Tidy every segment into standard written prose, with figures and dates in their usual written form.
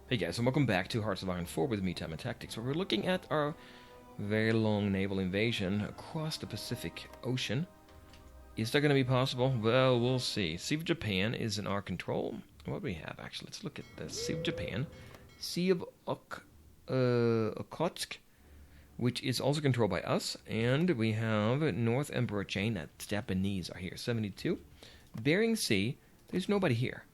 Hey guys, and welcome back to Hearts of Iron 4 with me, Time and Tactics, where we're looking at our very long naval invasion across the Pacific Ocean. Is that going to be possible? Well, we'll see. Sea of Japan is in our control. What do we have, actually? Let's look at the Sea of Japan. Sea of Okhotsk, which is also controlled by us. And we have North Emperor Chain, that Japanese are here, 72. Bering Sea, there's nobody here.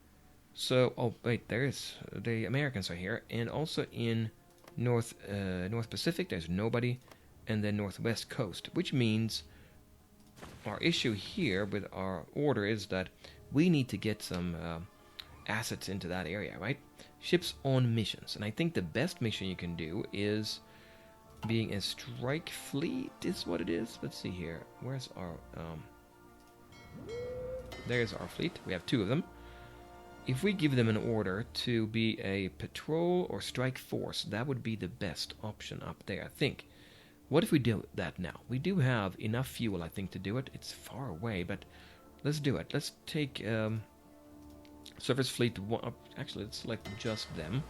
So, oh wait, there's the Americans are here, and also in North Pacific, there's nobody, and then Northwest Coast, which means our issue here with our order is that we need to get some assets into that area, right? Ships on missions, and I think the best mission you can do is being a strike fleet is what it is. Let's see here. Where's our there's our fleet. We have two of them. If we give them an order to be a patrol or strike force, that would be the best option up there, I think. What if we do that now? We do have enough fuel, I think, to do it. It's far away, but let's do it. Let's take Surface Fleet 1. Actually, let's select just them.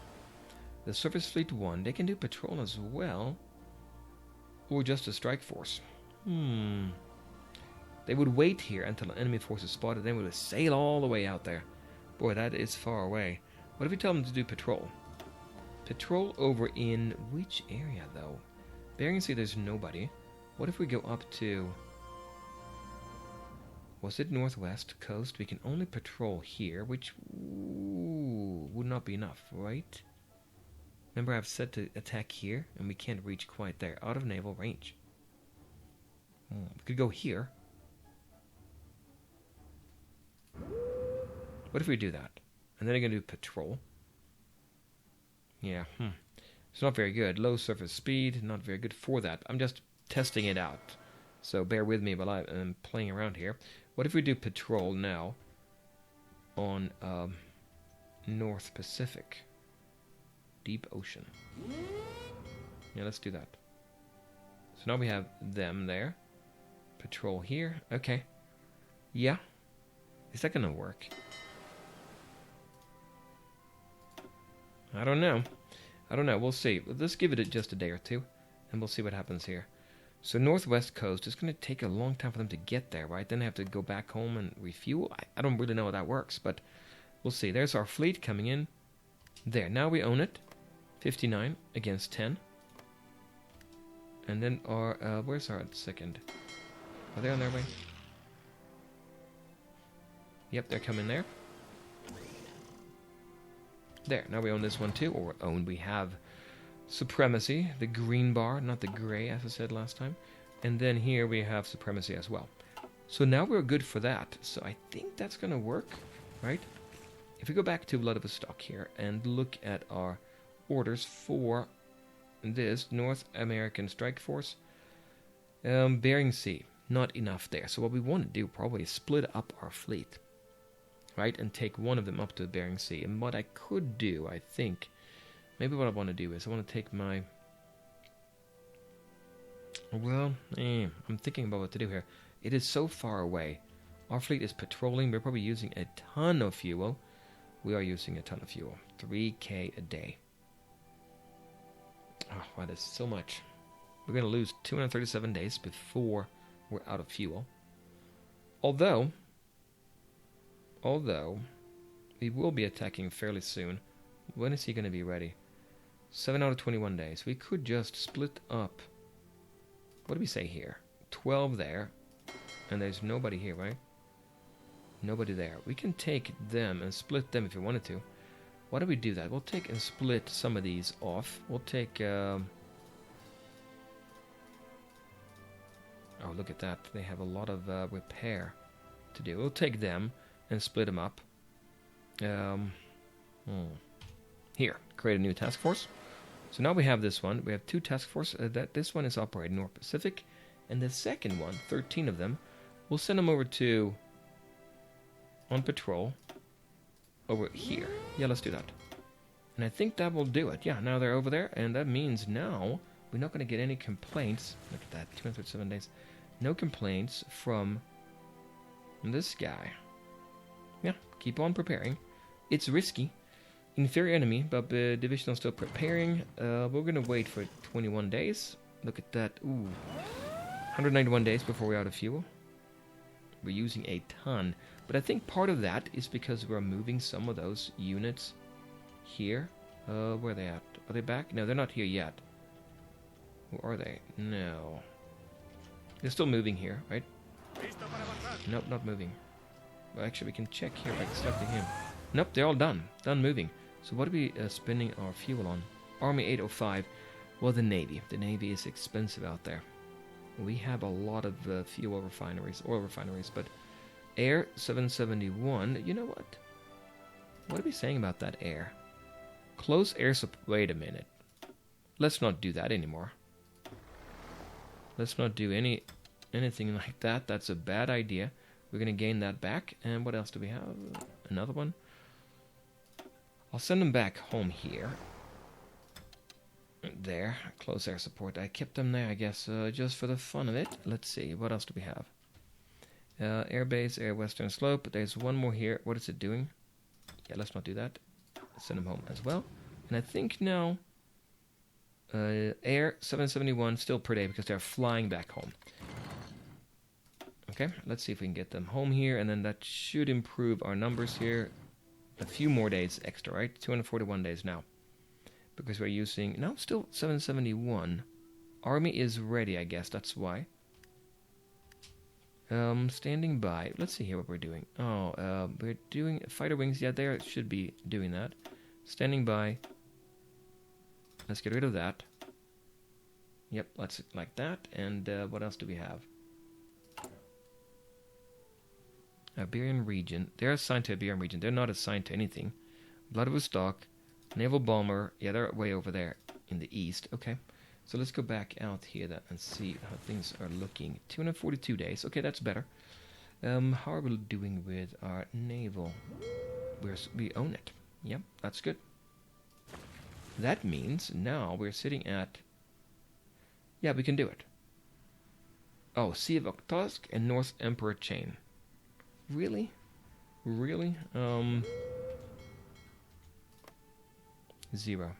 The Surface Fleet 1, they can do patrol as well. Or just a strike force. They would wait here until an enemy force is spotted, then we would sail all the way out there. Boy, that is far away. What if we tell them to do patrol? Patrol over in which area, though? Bering Sea, there's nobody. What if we go up to... Was it Northwest Coast? We can only patrol here, which would not be enough, right? Remember, I've said to attack here, and we can't reach quite there. Out of naval range. We could go here. What if we do that? And then they're going to do patrol. Yeah, It's not very good. Low surface speed, not very good for that. I'm just testing it out. So bear with me while I'm playing around here. What if we do patrol now on North Pacific? Deep Ocean. Yeah, let's do that. So now we have them there. Patrol here. Okay. Yeah. Is that going to work? I don't know. We'll see. Let's give it just a day or two, and we'll see what happens here. So Northwest Coast, it's going to take a long time for them to get there, right? Then they have to go back home and refuel. I don't really know how that works, but we'll see. There's our fleet coming in. There. Now we own it. 59 against 10. And then our... where's our second? Are they on their way? Yep, they're coming there. There, now we own this one too, or we have Supremacy, the green bar, not the gray as I said last time. And then here we have Supremacy as well. So now we're good for that. So I think that's going to work, right? If we go back to Vladivostok here and look at our orders for this North American Strike Force, Bering Sea, not enough there. So what we want to do probably is split up our fleet. Right, and take one of them up to the Bering Sea. And what I could do, I think, maybe what I want to do is I want to take my... Well, I'm thinking about what to do here. It is so far away. Our fleet is patrolling. We're probably using a ton of fuel. We are using a ton of fuel. 3K a day. Oh, wow, that's so much. We're going to lose 237 days before we're out of fuel. Although we will be attacking fairly soon. When is he going to be ready? 7 out of 21 days. We could just split up. What do we say here? 12 there. And there's nobody here, right? Nobody there. We can take them and split them if we wanted to. Why do we do that? We'll take and split some of these off. We'll take... Oh, look at that. They have a lot of repair to do. We'll take them and split them up. Here, create a new task force. So now we have this one. We have two task forces. This one is operating North Pacific, and the second one, 13 of them, we'll send them over to on patrol over here. Yeah, let's do that. And I think that will do it. Yeah, now they're over there, and that means now we're not going to get any complaints. Look at that, 237 days. No complaints from this guy. Yeah, keep on preparing. It's risky, Inferior enemy, but the division is still preparing. We're gonna wait for 21 days. Look at that. Ooh. 191 days before we're out of fuel. We're using a ton. But I think part of that is because we're moving some of those units here. Where are they at? Are they back? No, they're not here yet. Who are they? No. They're still moving here, right? Nope, not moving. Well, actually, we can check here by selecting him. Nope, they're all done. Done moving. So what are we spending our fuel on? Army 805. Well, the Navy. The Navy is expensive out there. We have a lot of fuel refineries, oil refineries, but Air 771, you know what? What are we saying about that air? Close air support. Wait a minute. Let's not do that anymore. Let's not do anything like that. That's a bad idea. We're going to gain that back. And what else do we have? Another one? I'll send them back home here. There. Close air support. I kept them there, I guess, just for the fun of it. Let's see. What else do we have? Airbase, Air Western Slope. There's one more here. What is it doing? Yeah, let's not do that. Send them home as well. And I think now Air 771 still per day because they're flying back home. Okay, let's see if we can get them home here, and then that should improve our numbers here. A few more days extra, right? 241 days now. Because we're using... No, still 771. Army is ready, I guess. That's why. Standing by. Let's see here what we're doing. Oh, we're doing fighter wings. Yeah, there should be doing that. Standing by. Let's get rid of that. Yep, let's like that. And what else do we have? Iberian region. They're assigned to Iberian region. They're not assigned to anything. Vladivostok, naval bomber. Yeah, they're way over there in the east. Okay. So let's go back out here and see how things are looking. 242 days. Okay, that's better. How are we doing with our naval? We own it. Yep, that's good. That means now we're sitting at... Yeah, we can do it. Oh, Sea of Okhotsk and North Emperor Chain. Really? Really? 0.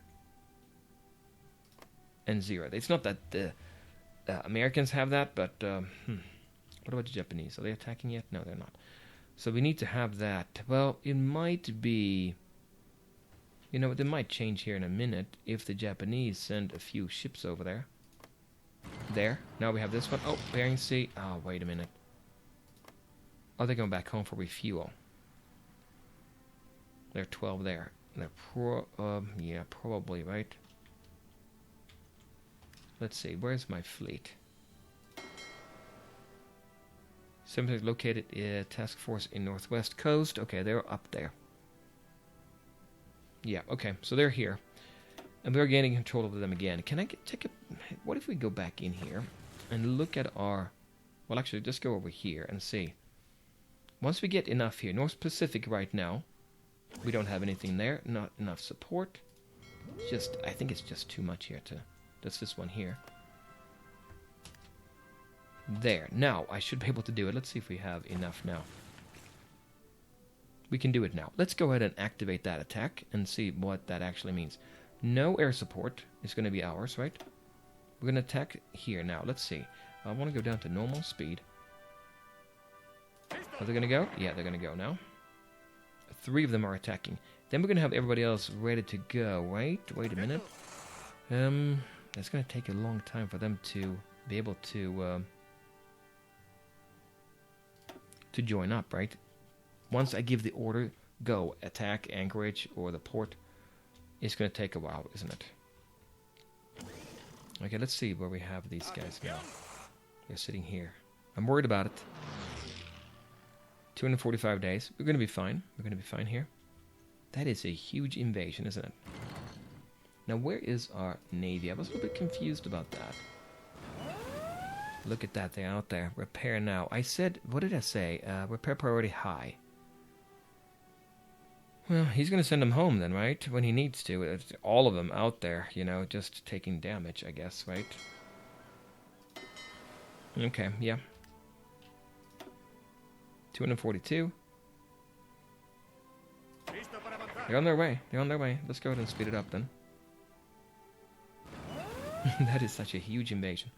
And 0. It's not that the Americans have that, but what about the Japanese? Are they attacking yet? No, they're not. So we need to have that. Well, it might be... You know, they might change here in a minute if the Japanese send a few ships over there. There. Now we have this one. Oh, Bering Sea. Oh, wait a minute. Oh, they're going back home for refuel. There are 12 there. They're yeah, probably, right? Let's see, where's my fleet? Simply located task force in Northwest Coast. Okay, they're up there. Yeah, okay, so they're here. And we're gaining control over them again. Can I take a... What if we go back in here and look at our... Well, actually, just go over here and see. Once we get enough here, North Pacific right now, we don't have anything there. Not enough support. Just, I think it's just too much here to... That's this one here. There. Now, I should be able to do it. Let's see if we have enough now. We can do it now. Let's go ahead and activate that attack and see what that actually means. No air support is going to be ours, right? We're going to attack here now. Let's see. I want to go down to normal speed. Are they going to go? Yeah, they're going to go now. 3 of them are attacking. Then we're going to have everybody else ready to go, right? Wait a minute. It's going to take a long time for them to be able to join up, right? Once I give the order, go, attack Anchorage or the port, it's going to take a while, isn't it? Okay, let's see where we have these guys now. They're sitting here. I'm worried about it. 245 days. We're going to be fine. We're going to be fine here. That is a huge invasion, isn't it? Now, where is our navy? I was a little bit confused about that. Look at that. They're out there. Repair now. I said... What did I say? Repair priority high. Well, he's going to send them home then, right? When he needs to. It's all of them out there, you know, just taking damage, I guess, right? Okay, yeah. 242. They're on their way. They're on their way. Let's go ahead and speed it up then. That is such a huge invasion.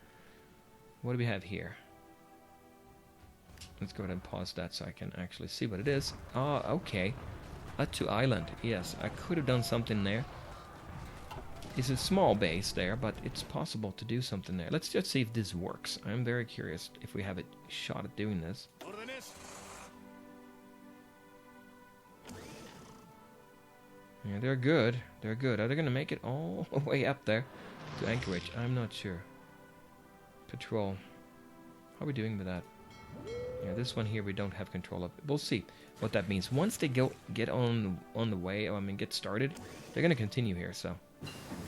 What do we have here? Let's go ahead and pause that so I can actually see what it is. Ah, okay. Atu Island. Yes, I could have done something there. It's a small base there, but it's possible to do something there. Let's just see if this works. I'm very curious if we have a shot at doing this. Yeah, they're good. They're good. Are they going to make it all the way up there to Anchorage? I'm not sure. Patrol. How are we doing with that? Yeah, this one here we don't have control of. We'll see what that means. Once they get on the way, get started, they're going to continue here, so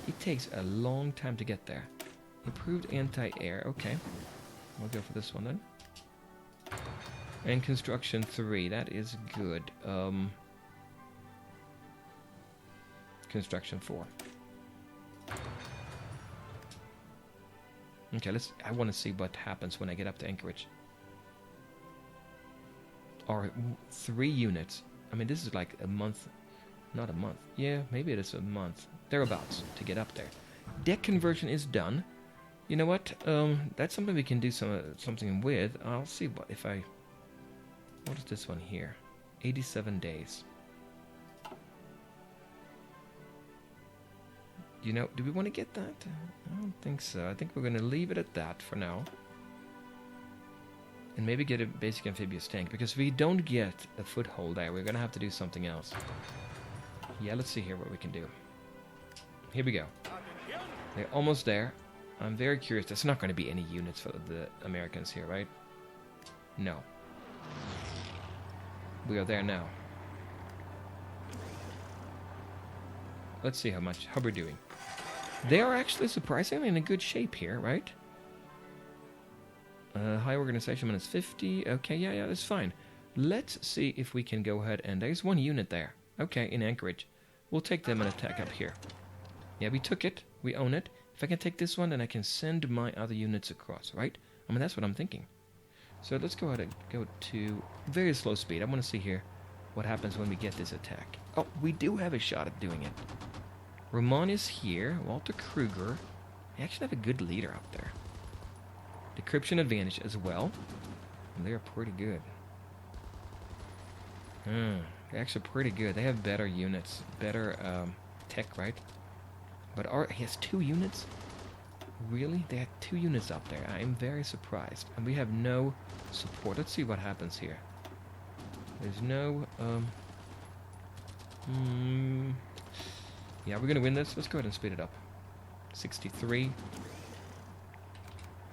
it takes a long time to get there. Improved anti-air. Okay. We'll go for this one then. And construction 3. That is good. Construction 4. Okay, I want to see what happens when I get up to Anchorage. Or 3 units. I mean, this is like a month. Not a month. Yeah, maybe it is a month. Thereabouts to get up there. Deck conversion is done. You know what? That's something we can do something with. I'll see what if I... What is this one here? 87 days. You know, do we want to get that? I don't think so. I think we're going to leave it at that for now. And maybe get a basic amphibious tank. Because if we don't get a foothold there, we're going to have to do something else. Yeah, let's see here what we can do. Here we go. They're almost there. I'm very curious. There's not going to be any units for the Americans here, right? No. We are there now. Let's see how we're doing. They are actually surprisingly in a good shape here, right? High organization minus 50. Okay, yeah, that's fine. Let's see if we can go ahead and... There's 1 unit there. Okay, in Anchorage. We'll take them and attack up here. Yeah, we took it. We own it. If I can take this one, then I can send my other units across, right? I mean, that's what I'm thinking. So let's go ahead and go to very slow speed. I want to see here what happens when we get this attack. Oh, we do have a shot at doing it. Roman is here. Walter Kruger. I actually have a good leader up there. Decryption advantage as well. And they're pretty good. They're actually pretty good. They have better units. Better tech, right? But he has 2 units? Really? They had 2 units up there. I am very surprised. And we have no support. Let's see what happens here. There's no... Yeah, we're going to win this. Let's go ahead and speed it up. 63.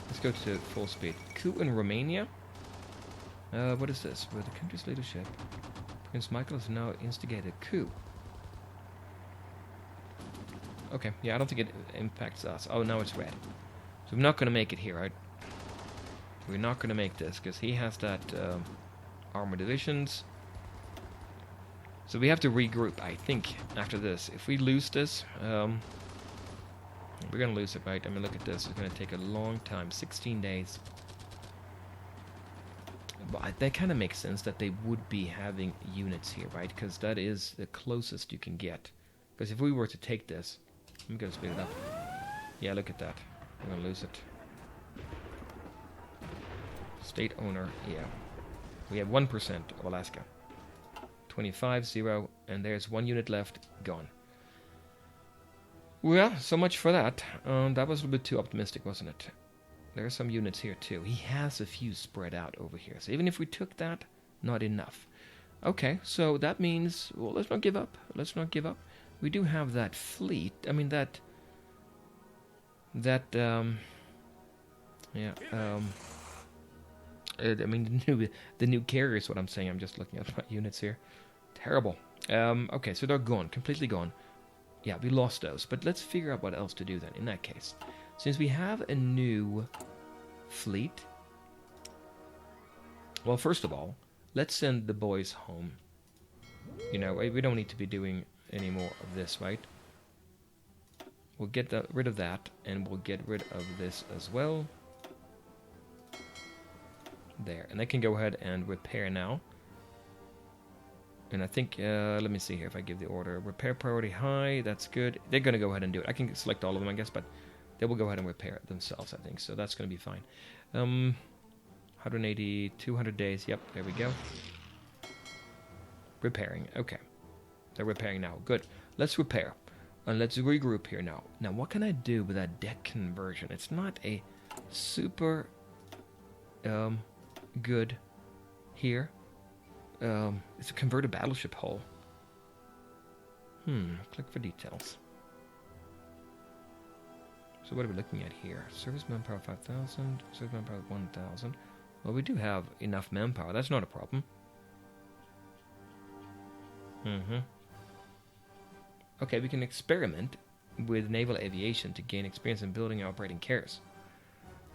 Let's go to full speed. Coup in Romania? What is this? With the country's leadership, Prince Michael has now instigated a coup. Okay, yeah, I don't think it impacts us. Oh, now it's red. So we're not going to make it here, right? We're not going to make this, because he has that armor divisions. So we have to regroup, I think, after this. If we lose this, we're going to lose it, right? I mean, look at this. It's going to take a long time. 16 days. But that kind of makes sense that they would be having units here, right? Because that is the closest you can get. Because if we were to take this... I'm going to speed it up. Yeah, look at that. We're going to lose it. State owner, yeah. We have 1% of Alaska. 25, 0, and there's 1 unit left, gone. Well, so much for that. That was a little bit too optimistic, wasn't it? There are some units here too. He has a few spread out over here. So even if we took that, not enough. Okay, so that means, well, let's not give up. Let's not give up. We do have that fleet. I mean, I mean, the new carrier is what I'm saying. I'm just looking at my units here. Terrible. Okay, so they're gone. Completely gone. Yeah, we lost those. But let's figure out what else to do then, in that case. Since we have a new fleet... Well, first of all, let's send the boys home. You know, we don't need to be doing any more of this, right? We'll get rid of that, and we'll get rid of this as well. There, and they can go ahead and repair now. And I think, let me see here if I give the order. Repair priority high, that's good. They're going to go ahead and do it. I can select all of them, I guess, but they will go ahead and repair it themselves, I think. So that's going to be fine. 180, 200 days. Yep, there we go. Repairing. Okay. They're repairing now. Good. Let's repair. And let's regroup here now. Now, what can I do with that deck conversion? It's not a super good here. It's a converted battleship hull. Click for details. So what are we looking at here? Service manpower 5,000, service manpower 1,000. Well, we do have enough manpower. That's not a problem. Okay, we can experiment with naval aviation to gain experience in building and operating carriers.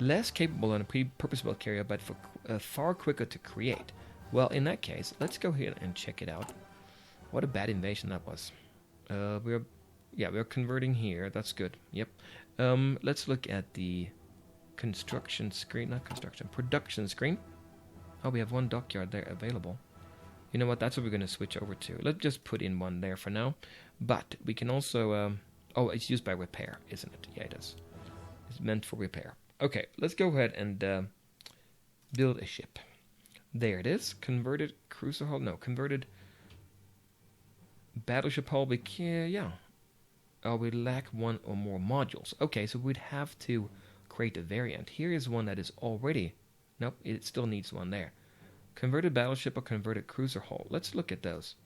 Less capable than a purpose-built carrier, but far quicker to create. Well, in that case, let's go here and check it out. What a bad invasion that was. We're converting here. That's good. Yep. Let's look at the construction screen. Not construction. Production screen. Oh, we have one dockyard there available. You know what? That's what we're going to switch over to. Let's just put in one there for now. But we can also... it's used by repair, isn't it? Yeah, it is. It's meant for repair. Okay, let's go ahead and build a ship. There it is. Converted cruiser hull. No, converted battleship hull. We lack one or more modules. Okay, so we'd have to create a variant. Here is one that is already... Nope, it still needs one there. Converted battleship or converted cruiser hull. Let's look at those.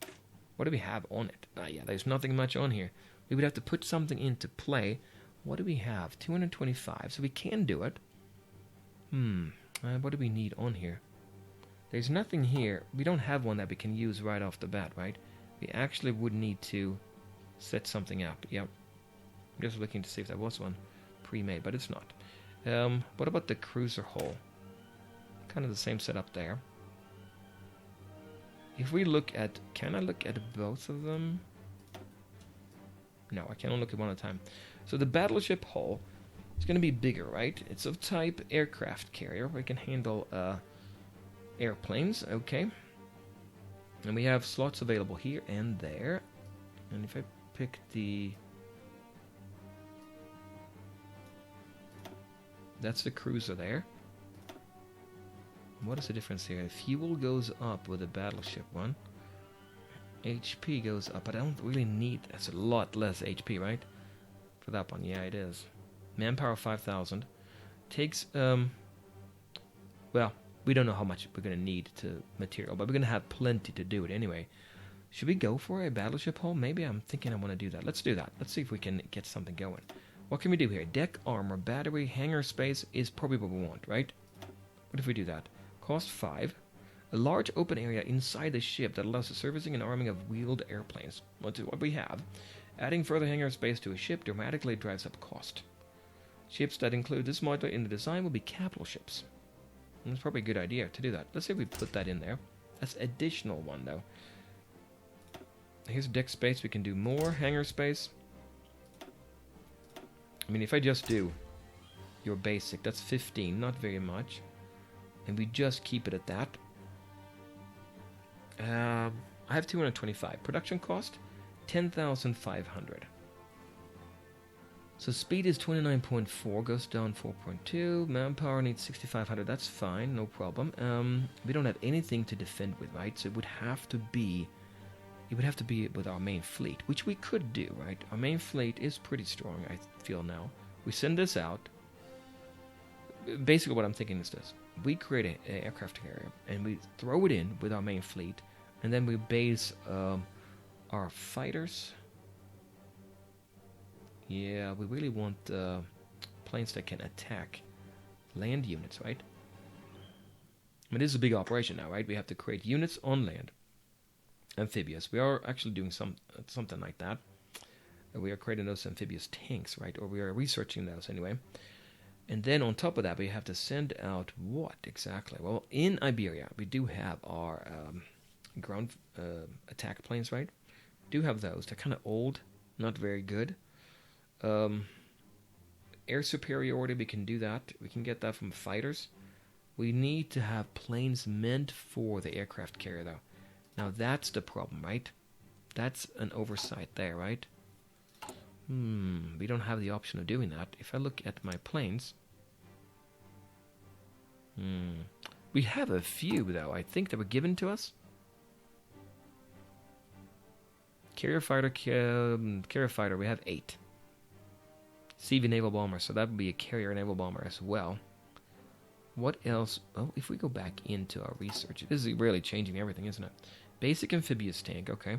What do we have on it? There's nothing much on here. We would have to put something into play. What do we have? 225. So we can do it. What do we need on here? There's nothing here. We don't have one that we can use right off the bat, right? We actually would need to set something up. Yep. I'm just looking to see if there was one pre-made, but it's not. What about the cruiser hull? Kind of the same setup there. If we look at... Can I look at both of them? No, I can only look at one at a time. So the battleship hull is going to be bigger, right? It's of type aircraft carrier. We can handle airplanes, okay. And we have slots available here and there. And if I pick the... That's the cruiser there. What is the difference here? Fuel goes up with the battleship one. HP goes up, but I don't really need... That's a lot less HP, right? For that one, yeah, it is. Manpower 5,000. Takes, well, we don't know how much we're going to need to material, but we're going to have plenty to do it anyway. Should we go for a battleship hull? Maybe I'm thinking I want to do that. Let's do that. Let's see if we can get something going. What can we do here? Deck, armor, battery, hangar space is probably what we want, right? What if we do that? Cost 5. A large open area inside the ship that allows the servicing and arming of wheeled airplanes. What we have. Adding further hangar space to a ship dramatically drives up cost. Ships that include this module in the design will be capital ships. And it's probably a good idea to do that. Let's see if we put that in there. That's additional one, though. Here's deck space. We can do more hangar space. I mean, if I just do your basic, that's 15, not very much. And we just keep it at that. I have 225. Production cost, 10,500. So speed is 29.4, goes down 4.2. Manpower needs 6,500. That's fine, no problem. We don't have anything to defend with, right? So it would have to be with our main fleet, which we could do, right? Our main fleet is pretty strong, I feel now. We send this out. Basically, what I'm thinking is this: we create an aircraft carrier and we throw it in with our main fleet, and then we base our fighters. Yeah, we really want planes that can attack land units, right? I mean, this is a big operation now, right? We have to create units on land. Amphibious. We are actually doing something like that. We are creating those amphibious tanks, right? Or we are researching those anyway. And then on top of that, we have to send out what exactly? Well, in Iberia, we do have our ground attack planes, right? We do have those. They're kind of old, not very good. Air superiority, we can do that. We can get that from fighters. We need to have planes meant for the aircraft carrier, though. Now that's the problem, right? That's an oversight there, right? We don't have the option of doing that. If I look at my planes... We have a few, though, I think, that were given to us. Carrier fighter, we have 8. CV naval bomber, so that would be a carrier naval bomber as well. What else? Oh, if we go back into our research, this is really changing everything, isn't it? Basic amphibious tank, okay.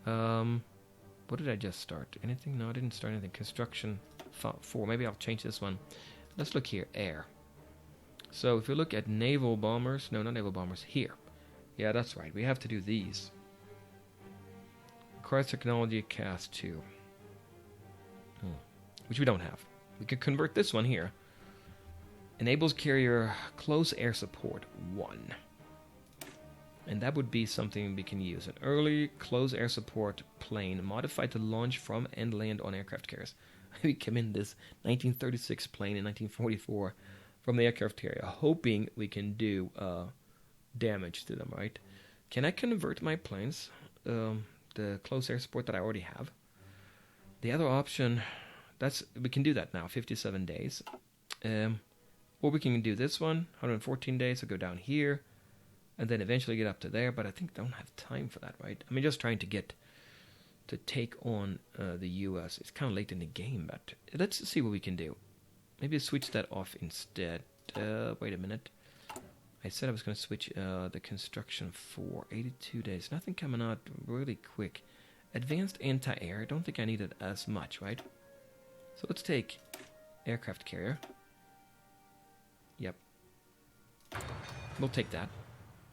What did I just start? Anything? No, I didn't start anything. Construction 4. Maybe I'll change this one. Let's look here. Air. So if we look at naval bombers, no, not naval bombers, here. Yeah, that's right. We have to do these. Requires technology cast 2. Which we don't have. We could convert this one here. Enables carrier close air support 1. And that would be something we can use. An early close air support plane modified to launch from and land on aircraft carriers. We come in this 1936 plane in 1944 from the aircraft carrier, hoping we can do damage to them, right? Can I convert my planes, the close air support that I already have? The other option, we can do that now, 57 days. Or we can do this one, 114 days, so go down here, and then eventually get up to there, but I think I don't have time for that, right? I mean, just trying to take on the US. It's kind of late in the game, but let's see what we can do. Maybe switch that off instead. Wait a minute. I said I was going to switch the construction for 82 days. Nothing coming out really quick. Advanced anti-air. I don't think I need it as much, right? So let's take aircraft carrier. Yep. We'll take that.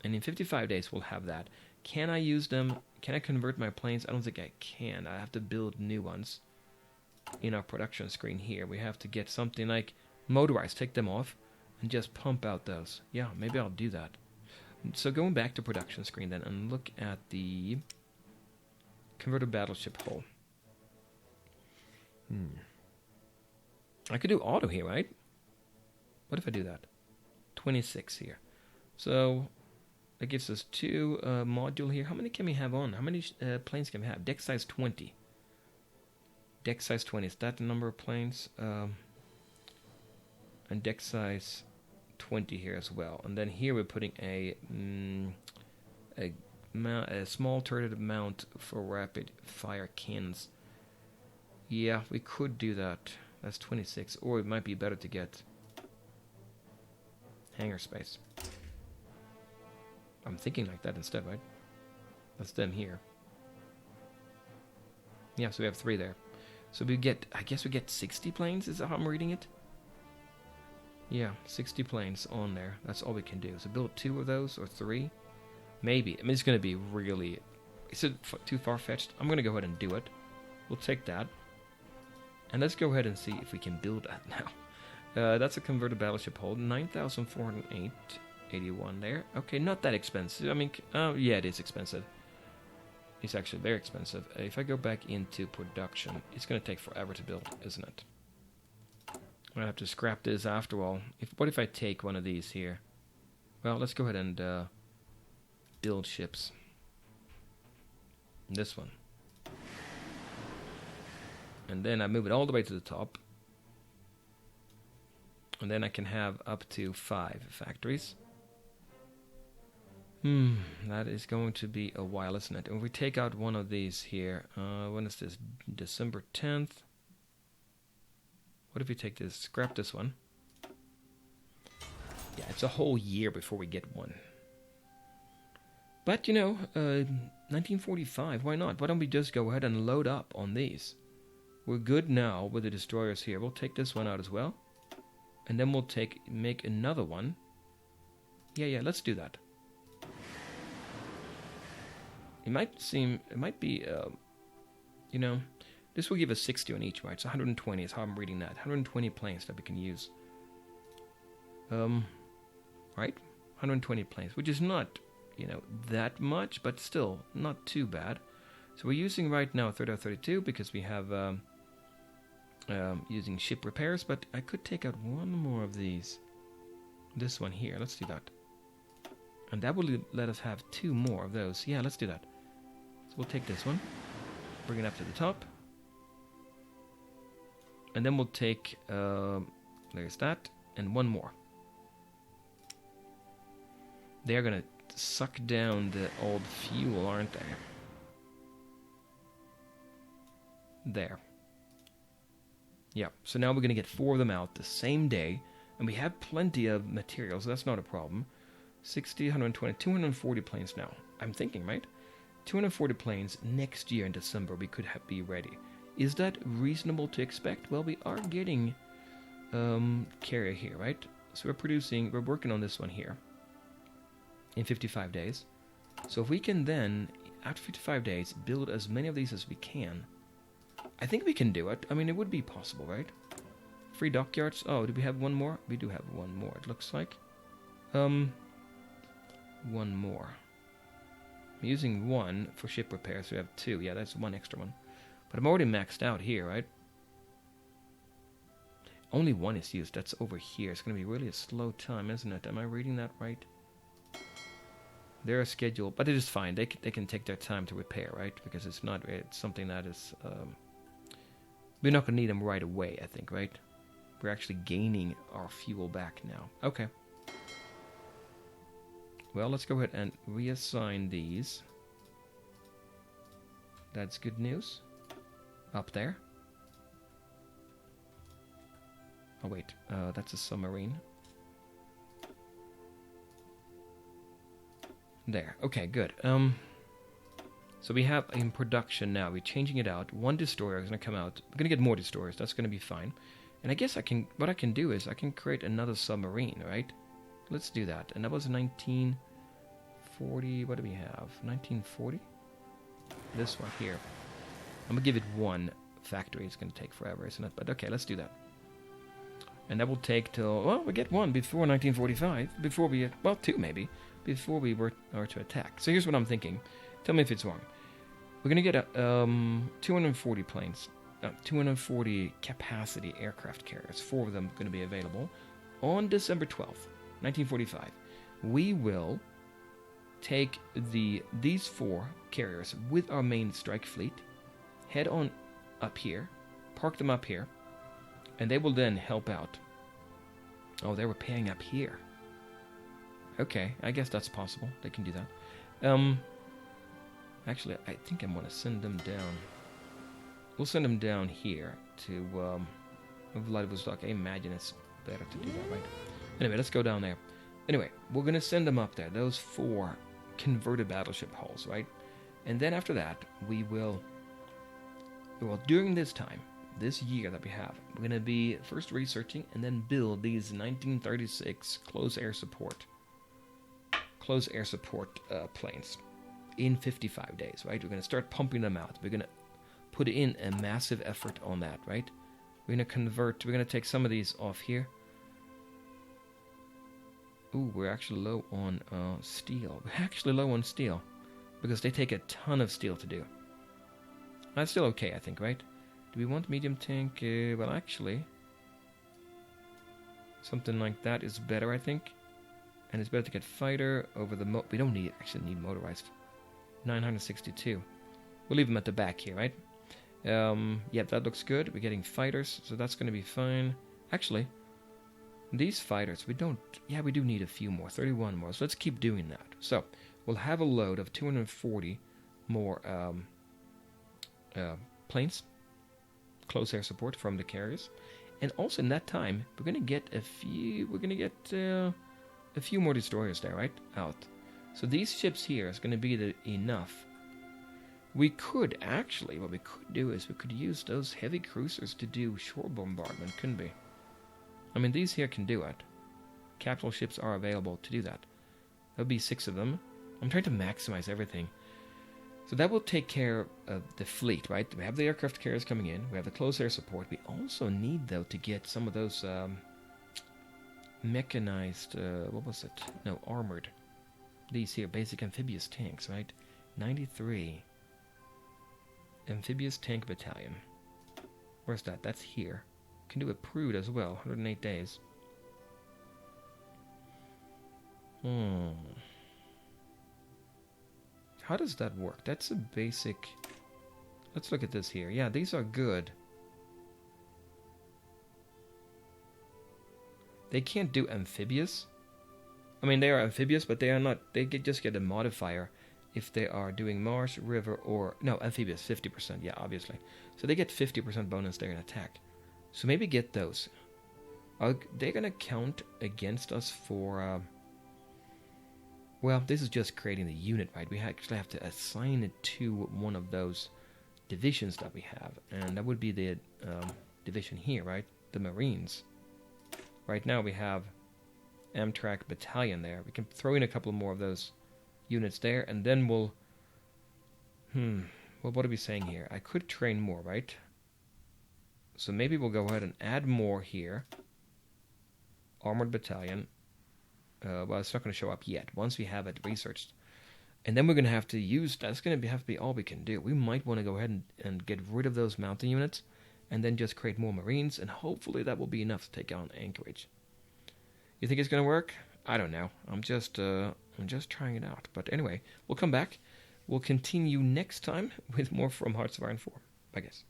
And in 55 days, we'll have that. Can I use them? Can I convert my planes? I don't think I can. I have to build new ones. In our production screen here, we have to get something like motorized, take them off, and just pump out those. Yeah, maybe I'll do that. So going back to production screen then, and look at the converted battleship hull. I could do auto here, right? What if I do that? 26 here. So that gives us 2 module here. How many can we have on? How many planes can we have? Deck size 20. Deck size 20, is that the number of planes? And deck size 20 here as well. And then here we're putting a small turret mount for rapid fire cannons. Yeah, we could do that. That's 26. Or it might be better to get hangar space. I'm thinking like that instead, right? That's them here. Yeah, so we have 3 there. So we get, I guess we get 60 planes, is that how I'm reading it? Yeah, 60 planes on there. That's all we can do. So build 2 of those, or 3? Maybe. I mean, it's going to be really... Is it too far-fetched? I'm going to go ahead and do it. We'll take that. And let's go ahead and see if we can build that now. That's a converted battleship hull. 9,481 there. Okay, not that expensive. I mean, yeah, it is expensive. It's actually very expensive. If I go back into production, it's going to take forever to build, isn't it? I'm going to have to scrap this after all. What if I take one of these here? Well, let's go ahead and build ships. This one. And then I move it all the way to the top. And then I can have up to 5 factories. That is going to be a while, isn't it? And if we take out one of these here, when is this? December 10th. What if we take this, scrap this one? Yeah, it's a whole year before we get one. But, 1945, why not? Why don't we just go ahead and load up on these? We're good now with the destroyers here. We'll take this one out as well. And then we'll make another one. Yeah, let's do that. It might be, this will give us 60 on each, right? So 120 is how I'm reading that. 120 planes that we can use. Right? 120 planes, which is not, that much, but still not too bad. So we're using right now 30 out of 32 because we have using ship repairs, but I could take out one more of these. This one here, let's do that. And that will let us have 2 more of those. Yeah, let's do that. So we'll take this one, bring it up to the top. And then we'll take, there's that, and 1 more. They're going to suck down the old fuel, aren't they? There. Yeah, so now we're going to get 4 of them out the same day. And we have plenty of materials, so that's not a problem. 60, 120, 240 planes now. I'm thinking, right? 240 planes next year in December we could be ready. Is that reasonable to expect? Well, we are getting carrier here, right? So we're working on this one here in 55 days. So if we can then, after 55 days, build as many of these as we can, I think we can do it. I mean, it would be possible, right? Free dockyards. Oh, do we have 1 more? We do have 1 more, it looks like. 1 more. I'm using 1 for ship repairs, so we have 2. Yeah, that's 1 extra one. But I'm already maxed out here, right? Only 1 is used. That's over here. It's going to be really a slow time, isn't it? Am I reading that right? They're scheduled, but it is fine. They can take their time to repair, right? Because it's something that is... we're not going to need them right away, I think, right? We're actually gaining our fuel back now. Okay. Well, let's go ahead and reassign these. That's good news. Up there. Oh, wait. That's a submarine. There. Okay, good. So we have in production now. We're changing it out. 1 destroyer is going to come out. We're going to get more destroyers. That's going to be fine. And I guess what I can do is I can create another submarine, right? Let's do that. And that was 1940. What do we have? 1940? This one here. I'm going to give it 1 factory. It's going to take forever, isn't it? But okay, let's do that. And that will take till, well, we get 1 before 1945. Before we, well, 2 maybe. Before we were to attack. So here's what I'm thinking. Tell me if it's wrong. We're going to get 240 planes. 240 capacity aircraft carriers. 4 of them going to be available. On December 12th, 1945, we will take these 4 carriers with our main strike fleet, head on up here, park them up here, and they will then help out. Oh, they were paying up here. Okay, I guess that's possible. They can do that. Actually, I think I'm going to send them down. We'll send them down here to Vladivostok. I imagine it's better to do that, right? Anyway, let's go down there. Anyway, we're going to send them up there. Those 4 converted battleship hulls, right? And then after that, we will... Well, during this time, this year that we have, we're going to be first researching and then build these 1936 close air support planes in 55 days, right? We're going to start pumping them out. We're going to put in a massive effort on that, right? We're going to take some of these off here. Ooh, we're actually low on steel. We're actually low on steel because they take a ton of steel to do. That's still okay, I think, right? Do we want medium tank? Well, actually, something like that is better, I think. And it's better to get fighter over the... we don't actually need motorized. 962. We'll leave them at the back here, right? Yep, that looks good. We're getting fighters, so that's going to be fine. Actually, these fighters, we don't... Yeah, we do need a few more. 31 more. So let's keep doing that. So, we'll have a load of 240 more planes. Close air support from the carriers. And also in that time, we're going to get a few... We're going to get... a few more destroyers there, right? Out. So these ships here is going to be enough. We could actually, what we could do is we could use those heavy cruisers to do shore bombardment, couldn't we? I mean, these here can do it. Capital ships are available to do that. There'll be 6 of them. I'm trying to maximize everything. So that will take care of the fleet, right? We have the aircraft carriers coming in. We have the close air support. We also need, though, to get some of those... mechanized, what was it? No, armored. These here, basic amphibious tanks, right? 93. Amphibious Tank Battalion. Where's that? That's here. Can do a prude as well, 108 days. How does that work? That's a basic... Let's look at this here. Yeah, these are good. They can't do amphibious. I mean, they are amphibious, but they are not... They just get a modifier if they are doing marsh, river, or... No, amphibious, 50%. Yeah, obviously. So they get 50% bonus there in attack. So maybe get those. Are they going to count against us for... Well, this is just creating the unit, right? We actually have to assign it to one of those divisions that we have. And that would be the division here, right? The Marines. Right now we have Amtrak Battalion there. We can throw in a couple more of those units there, and then we'll... Well, what are we saying here? I could train more, right? So maybe we'll go ahead and add more here. Armored Battalion. Well, it's not going to show up yet. Once we have it researched. And then we're going to have to use... That's going to have to be all we can do. We might want to go ahead and get rid of those mountain units, and then just create more Marines, and hopefully that will be enough to take on Anchorage. You think it's going to work? I don't know. I'm just trying it out. But anyway, we'll come back. We'll continue next time with more from Hearts of Iron 4. Bye, guys.